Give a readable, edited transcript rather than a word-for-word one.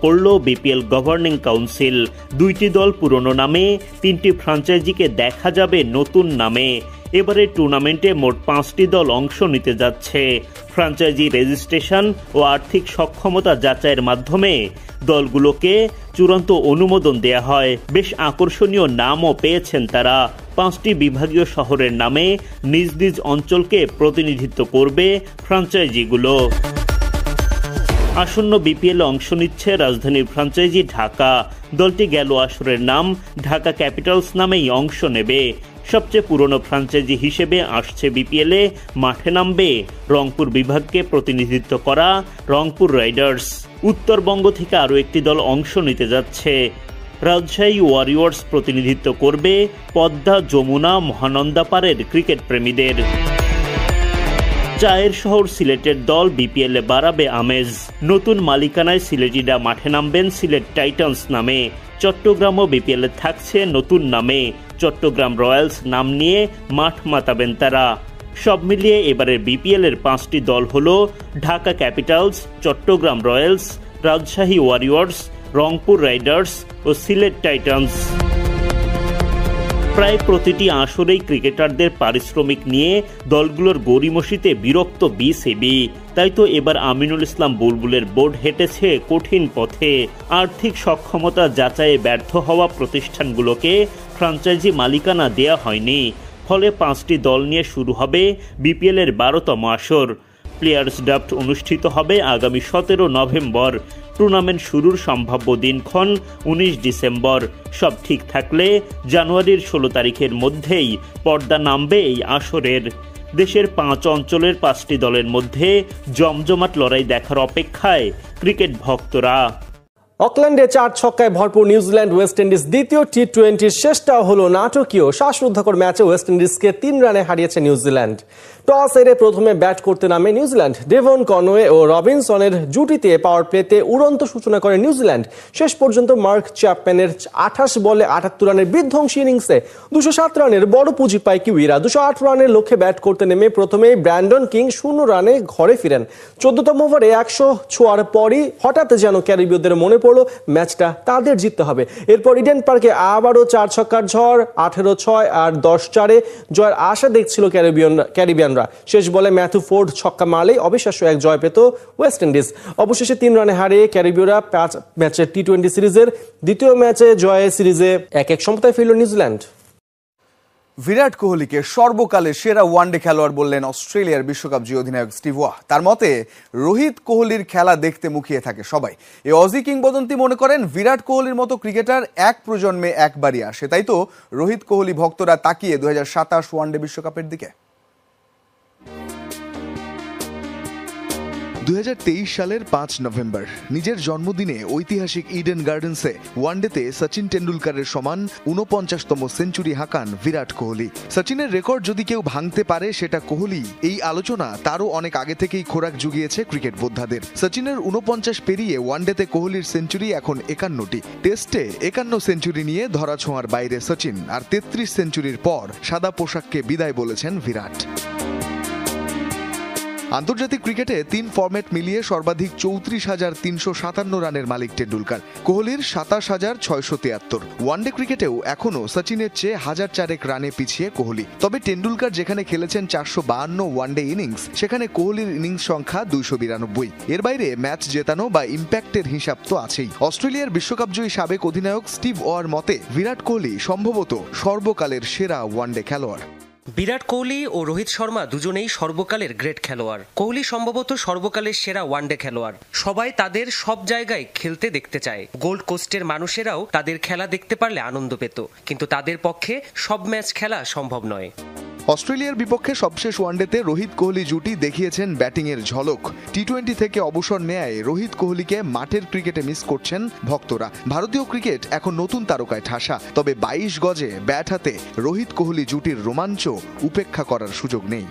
করল BPL governing council. 2টি দল পুরনো নামে, 3টি ফ্র্যাঞ্চাইজিকে দেখা যাবে নতুন নামে। এবারে টুর্নামেন্টে মোট 5টি দল অংশ নিতে যাচ্ছে। ফ্র্যাঞ্চাইজি রেজিস্ট্রেশন ও আর্থিক সক্ষমতা যাচাইয়ের মাধ্যমে দলগুলোকে চূড়ান্ত অনুমোদন দেয়া হয়। বেশ আকর্ষণীয় নামও পেয়েছেন তারা। 5টি বিভাগীয় শহরের নামে নিজ নিজ অঞ্চলকে প্রতিনিধিত্ব করবে ফ্র্যাঞ্চাইজিগুলো। আসন্ন বিপিএলে অংশ নিচ্ছে রাজধানীর ফ্র্যাঞ্চাইজি ঢাকা। দলটি গেল আসরের নাম ঢাকা ক্যাপিটালস নামেই অংশ নেবে। সবচেয়ে পুরনো ফ্র্যাঞ্চাইজি হিসেবে আসছে বিপিএলে মাঠে নামবে রংপুর বিভাগকে প্রতিনিধিত্ব করা রংপুর রাইডার্স। উত্তরবঙ্গ থেকে আরও একটি দল অংশ নিতে যাচ্ছে। রাজশাহী ওয়ারিয়র্স প্রতিনিধিত্ব করবে পদ্মা, যমুনা, মহানন্দা পাড়ের ক্রিকেট প্রেমীদের। চায়ের শহর সিলেটের দল বিপিএলে বাড়াবে আমেজ। নতুন মালিকানায় সিলেটিরা মাঠে নামবেন সিলেট টাইটান্স নামে। চট্টগ্রামও বিপিএলে থাকছে নতুন নামে। চট্টগ্রাম রয়্যালস নাম নিয়ে মাঠ মাতাবেন তারা। সব মিলিয়ে এবারের বিপিএলের 5টি দল হল Dhaka capitals, Chattogram royals, Rajshahi warriors, Rangpur riders ও সিলেট টাইটান্স। প্রায় প্রতিটি আসরেই ক্রিকেটারদের পারিশ্রমিক নিয়ে দলগুলোর গড়িমসিতে বিরক্ত বিসিবি। তাই তো এবার আমিনুল ইসলাম বুলবুলের বোর্ড হেঁটেছে কঠিন পথে। আর্থিক সক্ষমতা যাচাইয়ে ব্যর্থ হওয়া প্রতিষ্ঠানগুলোকে ফ্র্যাঞ্চাইজি মালিকানা দেয়া হয়নি। ফলে 5টি দল নিয়ে শুরু হবে বিপিএলের 12তম আসর। প্লেয়ার্স ড্রাফট অনুষ্ঠিত হবে আগামী 17 নভেম্বর। টুর্নামেন্ট শুরুর সম্ভাব্য দিনক্ষণ 19 ডিসেম্বর। সব ঠিক থাকলে জানুয়ারির 16 তারিখের মধ্যেই পর্দা নামবে এই আসরের। দেশের 5 অঞ্চলের 5টি দলের মধ্যে জমজমাট লড়াই দেখার অপেক্ষায় ক্রিকেট ভক্তরা। অকল্যান্ডে 4 ছক্কায় ভরপুর নিউজিল্যান্ড ওয়েস্ট ইন্ডিজ। দ্বিতীয় টি-20 শেষটাও হলো নাটকীয়। শ্বাসরুদ্ধকর ম্যাচে ওয়েস্ট ইন্ডিজকে 3 রানে হারিয়েছে নিউজিল্যান্ড। টস হেরে প্রথমে ব্যাট করতে নামে নিউজিল্যান্ড। ডেভন কনওয়ে ও রবিনসনের জুটিতে পাওয়ার প্লেতে উড়ন্ত সূচনা করে নিউজিল্যান্ড। শেষ পর্যন্ত মার্ক চ্যাপম্যানের 28 বলে 78 রানের বিধ্বংসী ইনিংসে 207 রানের বড় পুঁজি পায় কিউইরা। 208 রানের লক্ষ্যে ব্যাট করতে নেমে প্রথমেই ব্র্যান্ডন কিং 0 রানে ঘরে ফিরেন। 14তম ওভারে 100 ছোঁয়ার পরই হঠাৎ যেন ক্যারিবীয়দের মনে পড়ল ম্যাচটা তাদের জিততে হবে। এরপর ইডেন পার্কে আবারও 4 ছক্কার ঝড়। 18-6 আর 10-4 জয়ের আশা দেখছিল ক্যারিবিয়ানরা। শেষ বলে ম্যাথু ফোর্ড ছক্কা মারলেই অবিশ্বাস্য এক জয় পেত ওয়েস্ট ইন্ডিজ। অবশেষে 3 রানে হারিয়ে ক্যারিবীয়রা 5 ম্যাচের টি-20 সিরিজের দ্বিতীয় ম্যাচে জয়ে সিরিজে 1-1 সমতায় ফিরল নিউজিল্যান্ড। বিরাট কোহলিকে সর্বকালের সেরা ওয়ানডে খেলোয়াড় বললেন অস্ট্রেলিয়ার বিশ্বকাপ জয়ী অধিনায়ক স্টিভ ওয়াহ। তার মতে রোহিত কোহলির খেলা দেখতে মুখিয়ে থাকে সবাই। এই অজি কিংবদন্তি মনে করেন বিরাট কোহলির মতো ক্রিকেটার এক প্রজন্মে একবারই আসে। তাই তো রোহিত কোহলি ভক্তরা তাকিয়ে 2027 ওয়ানডে বিশ্বকাপের দিকে। 2023 সালের 5 নভেম্বর নিজের জন্মদিনে ঐতিহাসিক ইডেন গার্ডেন্সে ওয়ানডেতে সচিন টেন্ডুলকারের সমান 49তম সেঞ্চুরি হাঁকান বিরাট কোহলি। সচিনের রেকর্ড যদি কেউ ভাঙতে পারে সেটা কোহলি। এই আলোচনা তারও অনেক আগে থেকেই খোরাক জুগিয়েছে ক্রিকেট বোদ্ধাদের। সচিনের 49 পেরিয়ে ওয়ানডেতে কোহলির সেঞ্চুরি এখন 51টি। টেস্টে 51 সেঞ্চুরি নিয়ে ধরাছোঁয়ার বাইরে সচিন। আর 33 সেঞ্চুরির পর সাদা পোশাককে বিদায় বলেছেন বিরাট। আন্তর্জাতিক ক্রিকেটে 3 ফরম্যাট মিলিয়ে সর্বাধিক 34,357 রানের মালিক টেন্ডুলকার। কোহলির 27,673। ওয়ানডে ক্রিকেটেও এখনও সচিনের চেয়ে 1,004 রানে পিছিয়ে কোহলি। তবে টেন্ডুলকার যেখানে খেলেছেন 452 ওয়ানডে ইনিংস, সেখানে কোহলির ইনিংস সংখ্যা 292। এর বাইরে ম্যাচ জেতানো বা ইম্প্যাক্টের হিসাব তো আছেই। অস্ট্রেলিয়ার বিশ্বকাপজয়ী সাবেক অধিনায়ক স্টিভ ওয়ার মতে বিরাট কোহলি সম্ভবত সর্বকালের সেরা ওয়ানডে খেলোয়াড়। বিরাট কোহলি ও রোহিত শর্মা দুজনেই সর্বকালের গ্রেট খেলোয়াড়। কোহলি সম্ভবত সর্বকালের সেরা ওয়ানডে খেলোয়াড়। সবাই তাদের সব জায়গায় খেলতে দেখতে চায়। গোল্ড কোস্টের মানুষেরাও তাদের খেলা দেখতে পারলে আনন্দ পেত, কিন্তু তাদের পক্ষে সব ম্যাচ খেলা সম্ভব নয়। অস্ট্রেলিয়ার বিপক্ষে সবশেষ ওয়ানডেতে রোহিত কোহলি জুটি দেখিয়েছেন ব্যাটিংয়ের ঝলক। টি-20 থেকে অবসর নেয় রোহিত কোহলিকে মাঠের ক্রিকেটে মিস করছেন ভক্তরা। ভারতীয় ক্রিকেট এখন নতুন তারকায় ঠাসা। তবে 22 গজে ব্যাট হাতে রোহিত কোহলি জুটির রোমাঞ্চ উপেক্ষা করার সুযোগ নেই।